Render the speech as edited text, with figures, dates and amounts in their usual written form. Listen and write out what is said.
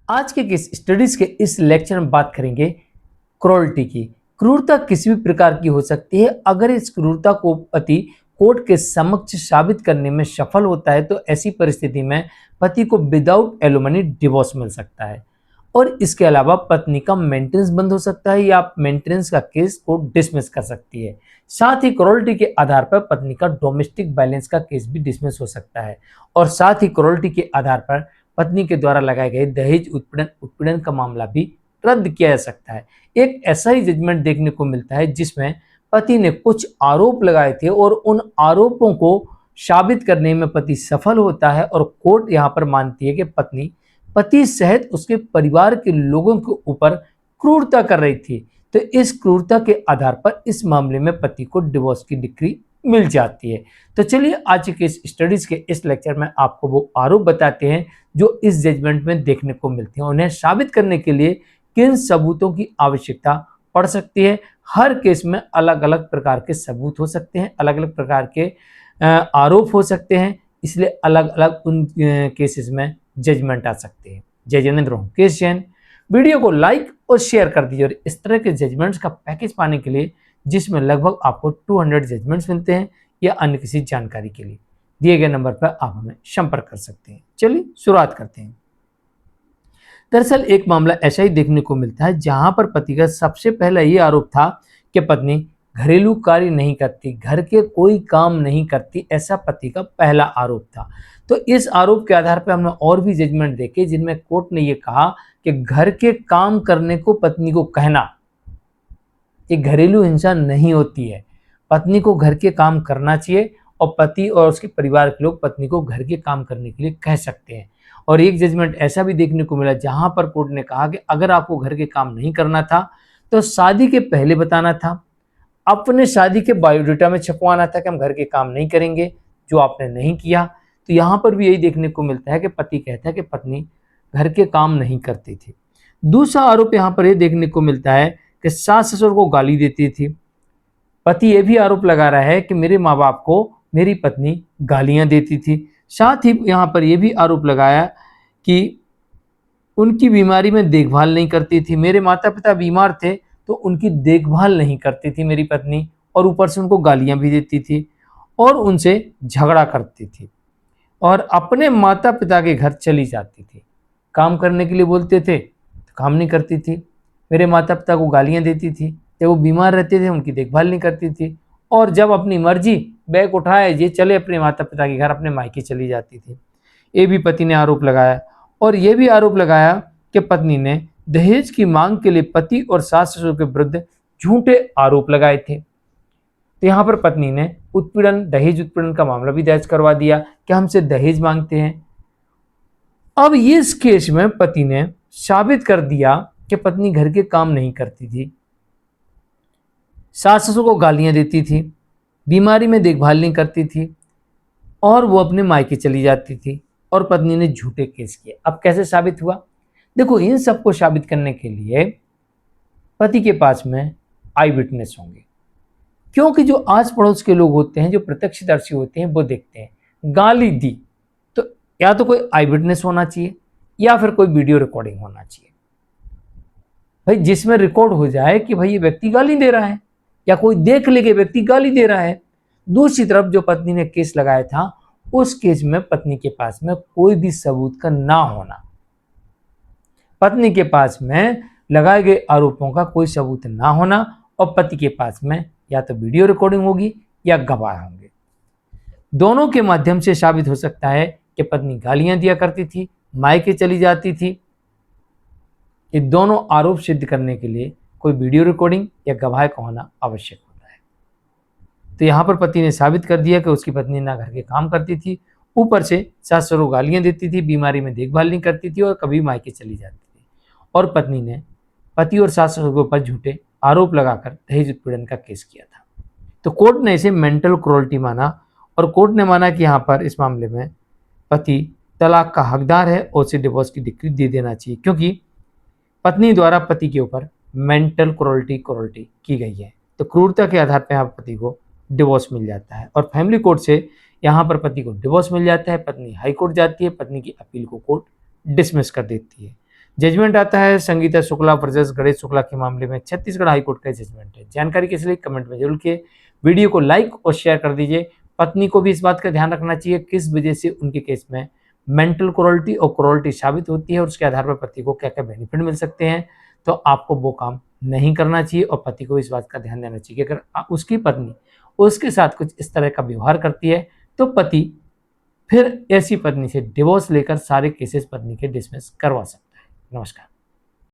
आज के case studies के इस लेक्चर में बात करेंगे क्रूरटी की। क्रूरता किसी भी प्रकार की हो सकती है। अगर इस क्रूरता को पति कोर्ट के समक्ष साबित करने में सफल होता है तो ऐसी परिस्थिति में पति को विदाउट एलिमनी डिवोर्स मिल सकता है और इसके अलावा पत्नी का मेंटेनेंस बंद हो सकता है या मेंटेनेंस का केस कोर्ट डिसमिस कर सकती है। साथ ही क्रूरटी के आधार पर पत्नी का डोमेस्टिक वायलेंस का केस भी डिसमिस हो सकता है और साथ ही क्रूरटी के आधार पर पत्नी के द्वारा लगाए गए दहेज उत्पीड़न का मामला भी रद्द किया जा सकता है। एक ऐसा ही जजमेंट देखने को मिलता है जिसमें पति ने कुछ आरोप लगाए थे और उन आरोपों को साबित करने में पति सफल होता है और कोर्ट यहाँ पर मानती है कि पति सहित उसके परिवार के लोगों के ऊपर क्रूरता कर रही थी, तो इस क्रूरता के आधार पर इस मामले में पति को डिवोर्स की डिक्री मिल जाती है। तो चलिए आज के इस स्टडीज के इस लेक्चर में आपको वो आरोप बताते हैं जो इस जजमेंट में देखने को मिलते हैं। उन्हें साबित करने के लिए किन सबूतों की आवश्यकता पड़ सकती है। हर केस में अलग अलग प्रकार के सबूत हो सकते हैं, अलग अलग प्रकार के आरोप हो सकते हैं, इसलिए अलग अलग उन केसेस में जजमेंट आ सकते हैं। जय जिनेंद्र हूं, केस जैन। वीडियो को लाइक और शेयर कर दीजिए और इस तरह के जजमेंट्स का पैकेज पाने के लिए जिसमें लगभग आपको 200 जजमेंट्स मिलते हैं या अन्य किसी जानकारी के लिए दिए गए नंबर पर आप हमें संपर्क कर सकते हैं। चलिए शुरुआत करते हैं। दरअसल एक मामला ऐसा ही देखने को मिलता है जहां पर पति का सबसे पहला ये आरोप था कि पत्नी घरेलू कार्य नहीं करती, घर के कोई काम नहीं करती, ऐसा पति का पहला आरोप था। तो इस आरोप के आधार पर हमने और भी जजमेंट देखे जिनमें कोर्ट ने ये कहा कि घर के काम करने को पत्नी को कहना ये घरेलू हिंसा नहीं होती है। पत्नी को घर के काम करना चाहिए और पति और उसके परिवार के लोग पत्नी को घर के काम करने के लिए कह सकते हैं। और एक जजमेंट ऐसा भी देखने को मिला जहां पर कोर्ट ने कहा कि अगर आपको घर के काम नहीं करना था तो शादी के पहले बताना था, अपने शादी के बायोडाटा में छपवाना था कि हम घर के काम नहीं करेंगे, जो आपने नहीं किया। तो यहाँ पर भी यही देखने को मिलता है कि पति कहता है कि पत्नी घर के काम नहीं करती थी। दूसरा आरोप यहाँ पर यह देखने को मिलता है कि सास ससुर को गाली देती थी। पति ये भी आरोप लगा रहा है कि मेरे माँ बाप को मेरी पत्नी गालियां देती थी। साथ ही यहाँ पर यह भी आरोप लगाया कि उनकी बीमारी में देखभाल नहीं करती थी। मेरे माता पिता बीमार थे तो उनकी देखभाल नहीं करती थी मेरी पत्नी, और ऊपर से उनको गालियां भी देती थी और उनसे झगड़ा करती थी और अपने माता पिता के घर चली जाती थी। काम करने के लिए बोलते थे तो काम नहीं करती थी, मेरे माता पिता को गालियां देती थी, जब वो बीमार रहते थे उनकी देखभाल नहीं करती थी, और जब अपनी मर्जी बैग उठाए ये चले अपने माता पिता के घर अपने मायके चली जाती थी। ये भी पति ने आरोप लगाया। और ये भी आरोप लगाया कि पत्नी ने दहेज की मांग के लिए पति और सास ससुर के विरुद्ध झूठे आरोप लगाए थे। तो यहाँ पर पत्नी ने दहेज उत्पीड़न का मामला भी दर्ज करवा दिया कि हमसे दहेज मांगते हैं। अब इस केस में पति ने साबित कर दिया कि पत्नी घर के काम नहीं करती थी, सास ससुर को गालियां देती थी, बीमारी में देखभाल नहीं करती थी और वो अपने मायके चली जाती थी, और पत्नी ने झूठे केस किए। अब कैसे साबित हुआ? देखो, इन सबको साबित करने के लिए पति के पास में आई विटनेस होंगे, क्योंकि जो आस पड़ोस के लोग होते हैं, जो प्रत्यक्षदर्शी होते हैं, वो देखते हैं गाली दी तो या तो कोई आई विटनेस होना चाहिए या फिर कोई वीडियो रिकॉर्डिंग होना चाहिए भाई, जिसमें रिकॉर्ड हो जाए कि भाई ये व्यक्ति गाली दे रहा है या कोई देख ले कि व्यक्ति गाली दे रहा है। दूसरी तरफ जो पत्नी ने केस लगाया था उस केस में पत्नी के पास में कोई भी सबूत का ना होना, पत्नी के पास में लगाए गए आरोपों का कोई सबूत ना होना और पति के पास में या तो वीडियो रिकॉर्डिंग होगी या गवाह होंगे। दोनों के माध्यम से साबित हो सकता है कि पत्नी गालियां दिया करती थी, मायके चली जाती थी। ये दोनों आरोप सिद्ध करने के लिए कोई वीडियो रिकॉर्डिंग या गवाह का होना आवश्यक होता है। तो यहाँ पर पति ने साबित कर दिया कि उसकी पत्नी ना घर के काम करती थी, ऊपर से सास ससुर को गालियां देती थी, बीमारी में देखभाल नहीं करती थी और कभी मायके चली जाती थी, और पत्नी ने पति और सास ससुर के ऊपर झूठे आरोप लगाकर दहेज उत्पीड़न का केस किया था। तो कोर्ट ने इसे मेंटल क्रूरटी माना और कोर्ट ने माना कि यहाँ पर इस मामले में पति तलाक का हकदार है और उसे डिवोर्स की डिक्री दे देना चाहिए, क्योंकि पत्नी द्वारा पति के ऊपर मेंटल क्रूरटी की गई है। तो क्रूरता के आधार पर यहाँ पति को डिवोर्स मिल जाता है और फैमिली कोर्ट से यहाँ पर पति को डिवोर्स मिल जाता है। पत्नी हाई कोर्ट जाती है, पत्नी की अपील को कोर्ट डिसमिस कर देती है। जजमेंट आता है संगीता शुक्ला वर्सेस गणेश शुक्ला के मामले में, छत्तीसगढ़ हाईकोर्ट का जजमेंट है। जानकारी कैसे लगी कमेंट में जरूर किए, वीडियो को लाइक और शेयर कर दीजिए। पत्नी को भी इस बात का ध्यान रखना चाहिए किस वजह से उनके केस में मेंटल क्रूरल्टी और क्रूरल्टी साबित होती है और उसके आधार पर पति को क्या क्या बेनिफिट मिल सकते हैं। तो आपको वो काम नहीं करना चाहिए और पति को इस बात का ध्यान देना चाहिए कि अगर उसकी पत्नी उसके साथ कुछ इस तरह का व्यवहार करती है तो पति फिर ऐसी पत्नी से डिवोर्स लेकर सारे केसेस पत्नी के डिसमिस करवा सकता है। नमस्कार।